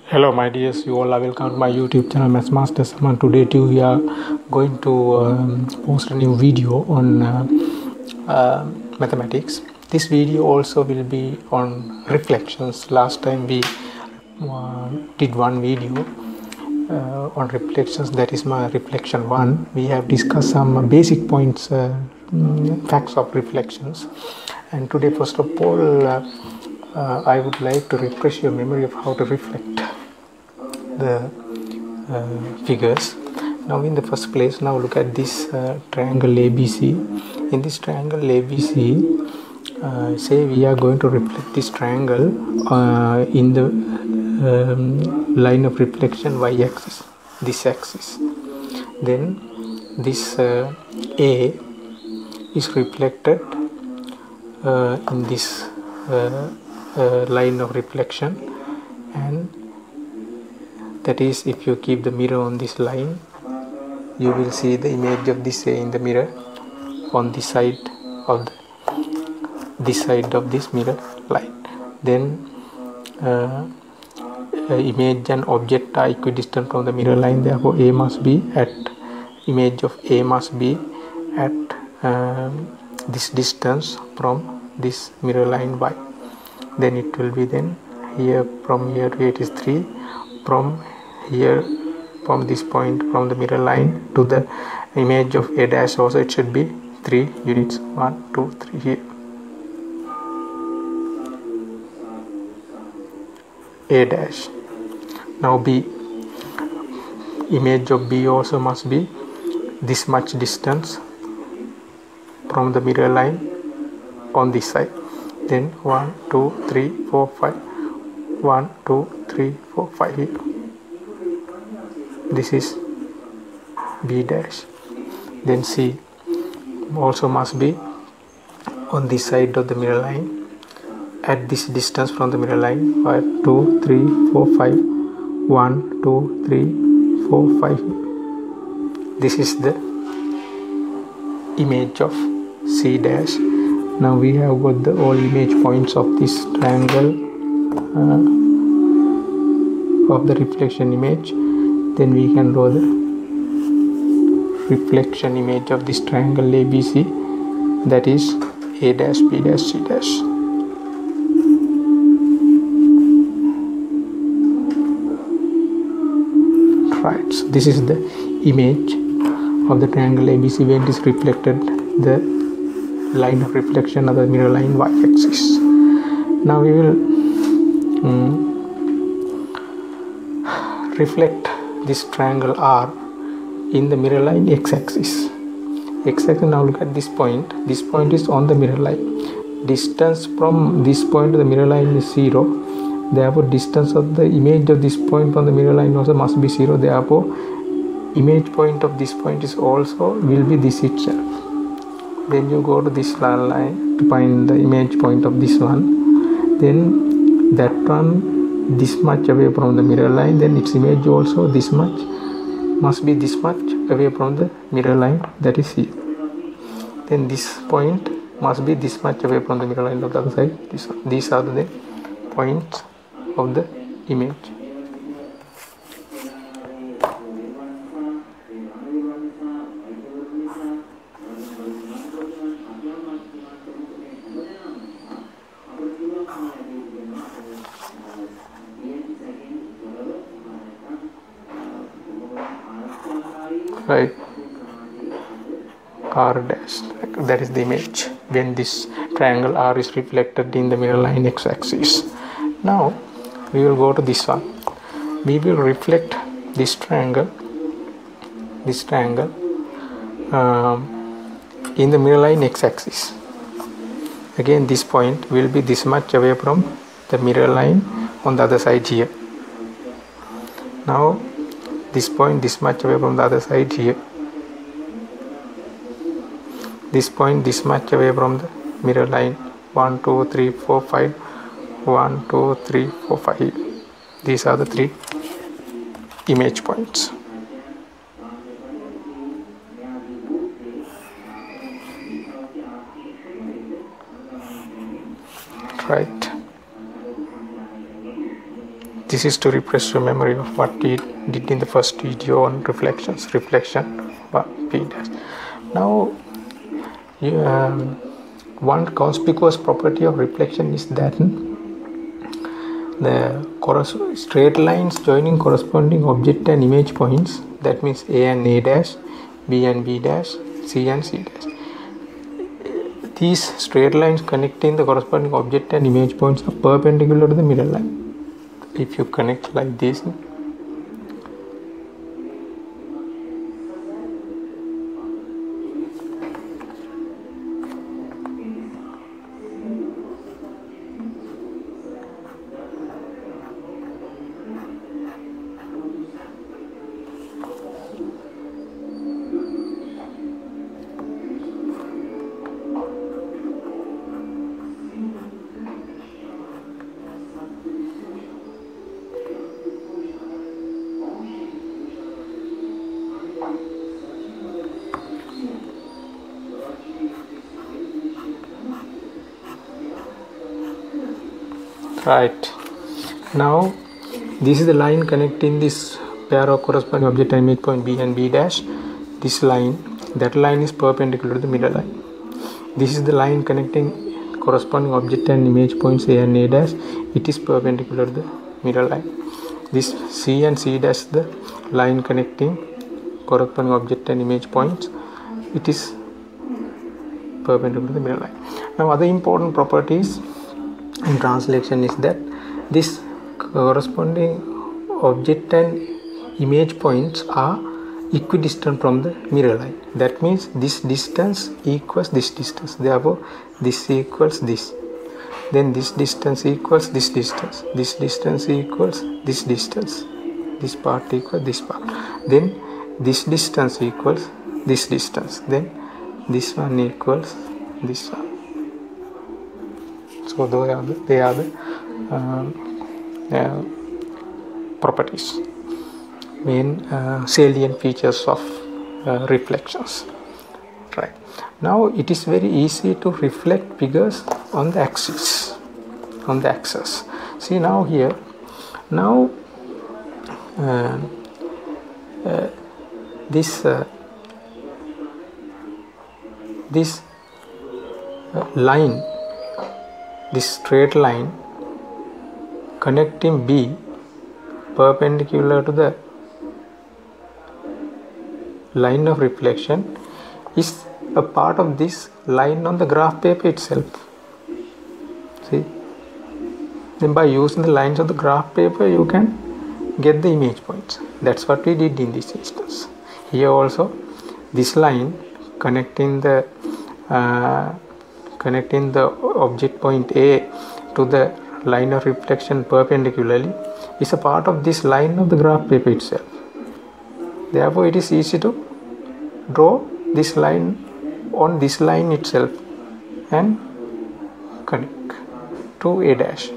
Hello my dears, you all are welcome to my YouTube channel Maths Master Saman. Today too we are going to post a new video on mathematics. This video also will be on reflections. Last time we did one video on reflections, that is my reflection 1. We have discussed some basic points, facts of reflections, and today first of all I would like to refresh your memory of how to reflect the figures. Now in the first place, now look at this triangle ABC. In this triangle ABC, say we are going to reflect this triangle in the line of reflection y-axis, this axis. Then this A is reflected in this line of reflection, and that is, if you keep the mirror on this line, you will see the image of this A in the mirror on this side of this mirror line. Then image and object are equidistant from the mirror line, therefore A must be at image of A must be at this distance from this mirror line Y. Then it will be, then here, from here to here it is 3, from here, from this point, from the mirror line to the image of A dash also it should be 3 units. 1 2 3 here. A dash. Now B, image of B also must be this much distance from the mirror line on this side. Then 1 2 3 4 5, 1 2 3 4 5 here. This is B dash. Then C also must be on this side of the mirror line at this distance from the mirror line. 1 2 3 4 5, 1 2 3 4 5. This is the image of C dash. Now we have got the all image points of this triangle of the reflection image. Then we can draw the reflection image of this triangle ABC, that is A dash, B dash, C dash. Right, so this is the image of the triangle ABC when it is reflected the line of reflection of the mirror line y-axis. Now we will reflect this triangle R in the mirror line x-axis. X-axis, now look at this point. This point is on the mirror line. Distance from this point to the mirror line is 0. Therefore distance of the image of this point from the mirror line also must be 0. Therefore image point of this point is also will be this itself. Then you go to this line to find the image point of this one. Then that one this much away from the mirror line, then its image also this much must be this much away from the mirror line, that is here. Then this point must be this much away from the mirror line of the other side. These are the points of the image. Right, R dash, that is the image when this triangle R is reflected in the mirror line x-axis. Now we will go to this one. We will reflect this triangle in the mirror line x-axis. Again this point will be this much away from the mirror line on the other side here. Now this point this much away from the other side here. This point this much away from the mirror line. 1 2 3 4 5, 1 2 3 4 5. These are the 3 image points. Right. this is to refresh your memory of what we did in the first video on reflections, reflection p dash. Now one conspicuous property of reflection is that the straight lines joining corresponding object and image points, that means A and A dash, B and B dash, C and C dash. These straight lines connecting the corresponding object and image points are perpendicular to the middle line. If you connect like this, right. Now this is the line connecting this pair of corresponding object and image point B and B dash. This line, that line is perpendicular to the middle line. This is the line connecting corresponding object and image points A and A dash. It is perpendicular to the middle line. This C and C dash, the line connecting corresponding object and image points, it is perpendicular to the middle line. Now other important properties in translation is that this corresponding object and image points are equidistant from the mirror line. That means this distance equals this distance, therefore this equals this, then this distance equals this distance, this distance equals this distance, this part equals this part, then this distance equals this distance, then this one equals this one. So they are the properties, main salient features of reflections. Right. Now it is very easy to reflect figures on the axis, on the axis. See now here, now this line, this straight line connecting B perpendicular to the line of reflection is a part of this line on the graph paper itself. See, then by using the lines of the graph paper you can get the image points. That's what we did in this instance. Here also this line connecting the object point A to the line of reflection perpendicularly is a part of this line of the graph paper itself. Therefore it is easy to draw this line on this line itself and connect to A dash.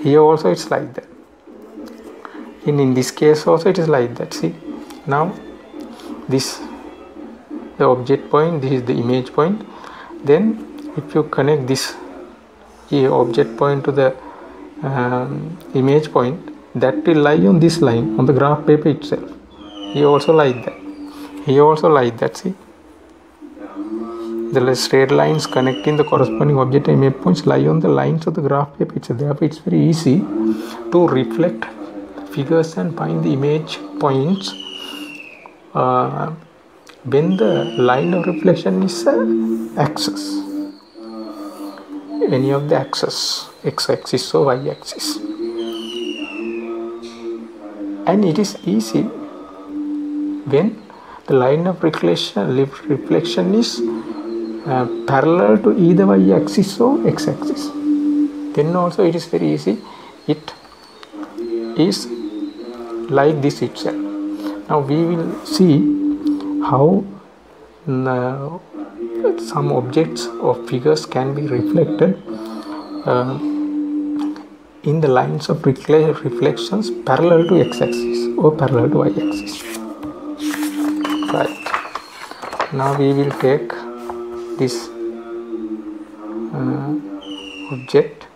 Here also it's like that. In this case also it is like that. See, now this the object point, this is the image point. Then if you connect this object point to the image point, that will lie on this line on the graph paper itself. Here also like that. Here also like that. See, the straight lines connecting the corresponding object and image points lie on the lines of the graph paper itself. Therefore it's very easy to reflect figures and find the image points when the line of reflection is axis, any of the axis, x-axis or y-axis. And it is easy when the line of reflection is parallel to either y-axis or x-axis. Then also it is very easy. It is like this itself. Now we will see how some objects or figures can be reflected in the lines of reflections parallel to x-axis or parallel to y-axis. Right. Now we will take this object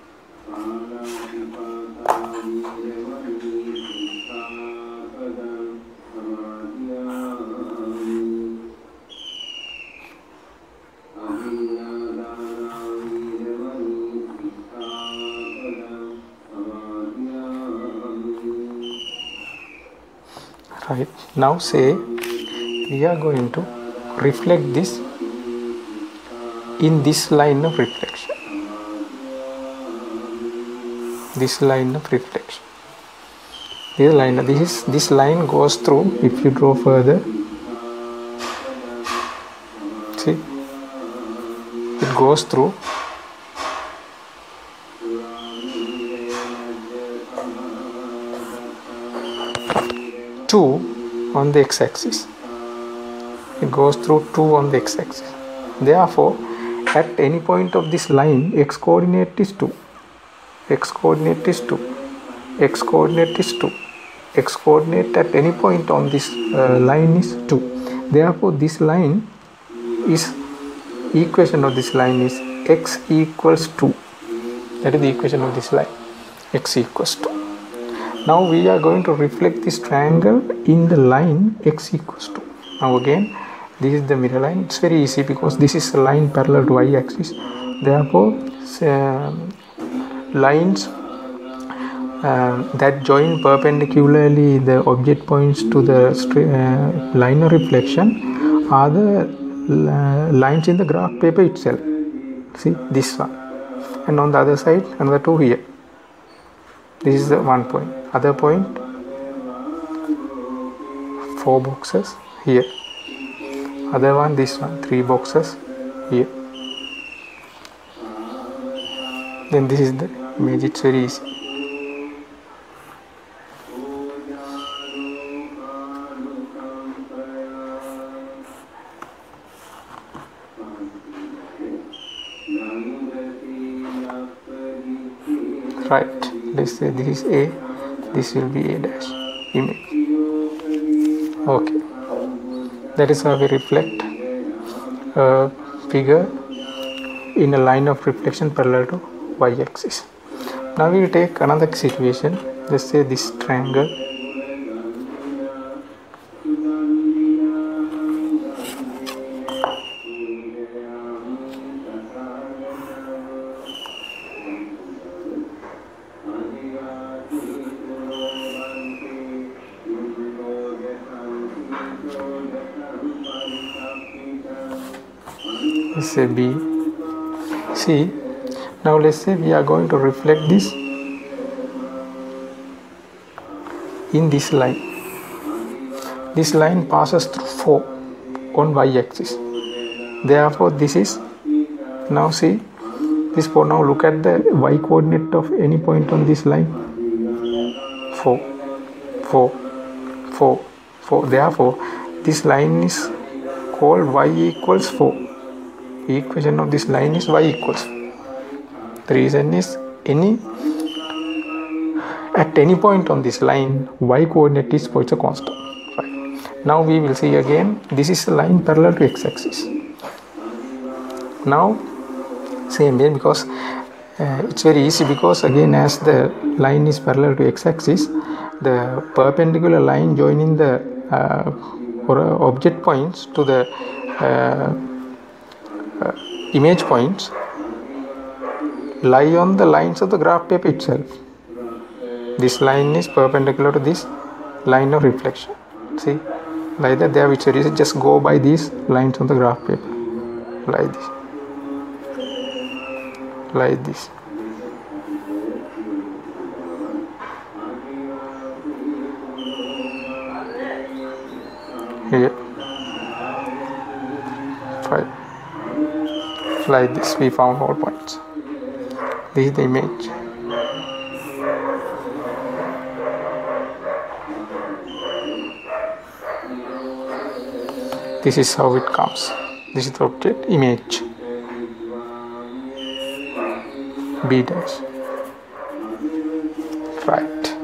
Right, now say we are going to reflect this in this line of reflection. This line of reflection. This line goes through, if you draw further, see, it goes through two on the x-axis. It goes through 2 on the x-axis. Therefore, at any point of this line, x coordinate is 2, x coordinate is 2, x coordinate is 2, x coordinate at any point on this line is 2. Therefore, this line is, equation of this line is x equals 2. That is the equation of this line, x equals 2. Now we are going to reflect this triangle in the line x equals 2. Now again, this is the mirror line. It's very easy because this is a line parallel to y-axis. Therefore, lines that join perpendicularly the object points to the line of reflection are the lines in the graph paper itself. See, this one, and on the other side another 2 here. This is the one point. Other point, 4 boxes here. Other one, this one, 3 boxes here. Then this is the image. It's very easy. Right, let's say this is A, this will be A dash image. Okay, that is how we reflect a figure in a line of reflection parallel to y-axis. Now we will take another situation. Let's say this triangle. Let's say B. See, now let's say we are going to reflect this in this line. This line passes through 4 on y-axis. Therefore, this is, now see this 4. Now look at the y coordinate of any point on this line. 4, 4, 4, 4. Therefore, this line is called y equals 4. The equation of this line is y equals 4. The reason is at any point on this line, y coordinate is 4, it's a constant. Right. Now we will see again, this is a line parallel to x-axis. Now same way, because it's very easy, because again as the line is parallel to x-axis, the perpendicular line joining the object points to the image points lie on the lines of the graph paper itself. This line is perpendicular to this line of reflection. See, like that, there which is just go by these lines on the graph paper, like this, like this. Here, 5. Like this, we found all points. This is the image. This is how it comes. This is the object image B dash. Right.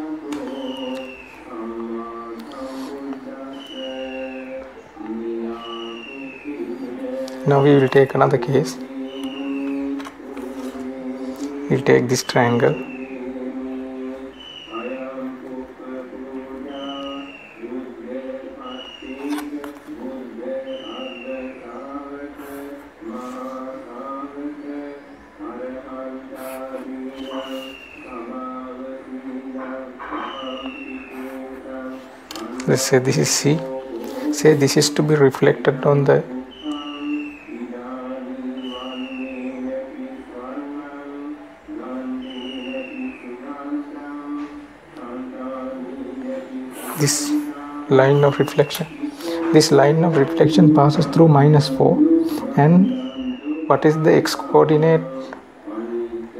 Now we will take another case. We'll take this triangle. let's say this is C, say this is to be reflected on the this line of reflection. This line of reflection passes through -4, and what is the x coordinate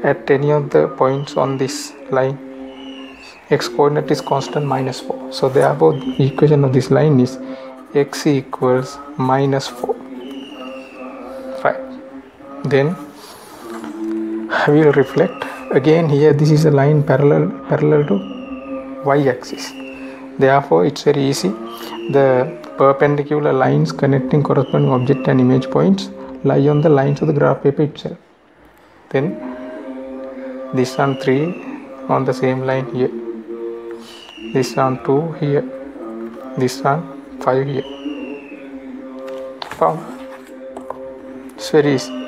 at any of the points on this line? X coordinate is constant -4, so therefore the equation of this line is x equals -4, right? Then we will reflect again here. This is a line parallel to y-axis, therefore it's very easy. The perpendicular lines connecting corresponding object and image points lie on the lines of the graph paper itself. Then this one 3 on the same line here, this one 2 here, this one 5 here. Found. It's very easy.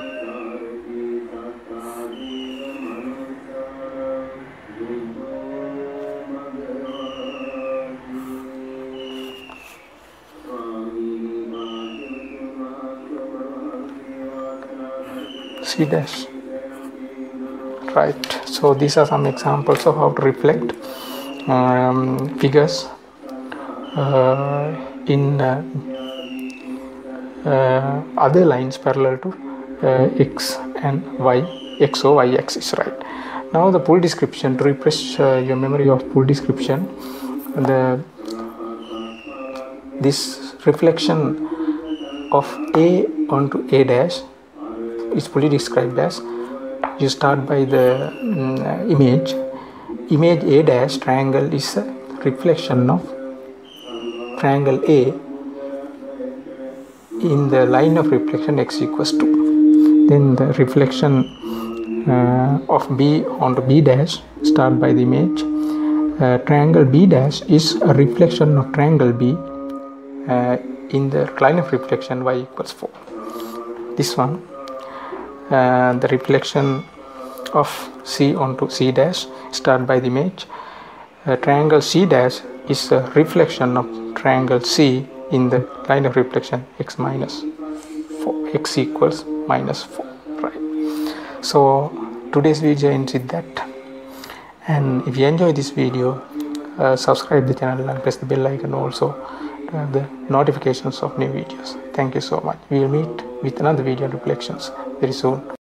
C dash, right? So these are some examples of how to reflect figures in other lines parallel to x and y, x or y axis, right? Now the full description, to refresh your memory of full description, this reflection of A onto A dash is fully described as, you start by the image A dash triangle is a reflection of triangle A in the line of reflection x equals 2. Then the reflection of B onto B dash, start by the image triangle B dash is a reflection of triangle B in the line of reflection y equals 4. This one, the reflection of C onto C dash, start by the image triangle C dash is a reflection of triangle C in the line of reflection x minus 4, x equals -4, right? So today's video ends with that, and if you enjoy this video, subscribe the channel and press the bell icon also to have the notifications of new videos. Thank you so much. We will meet with another video on reflections very soon.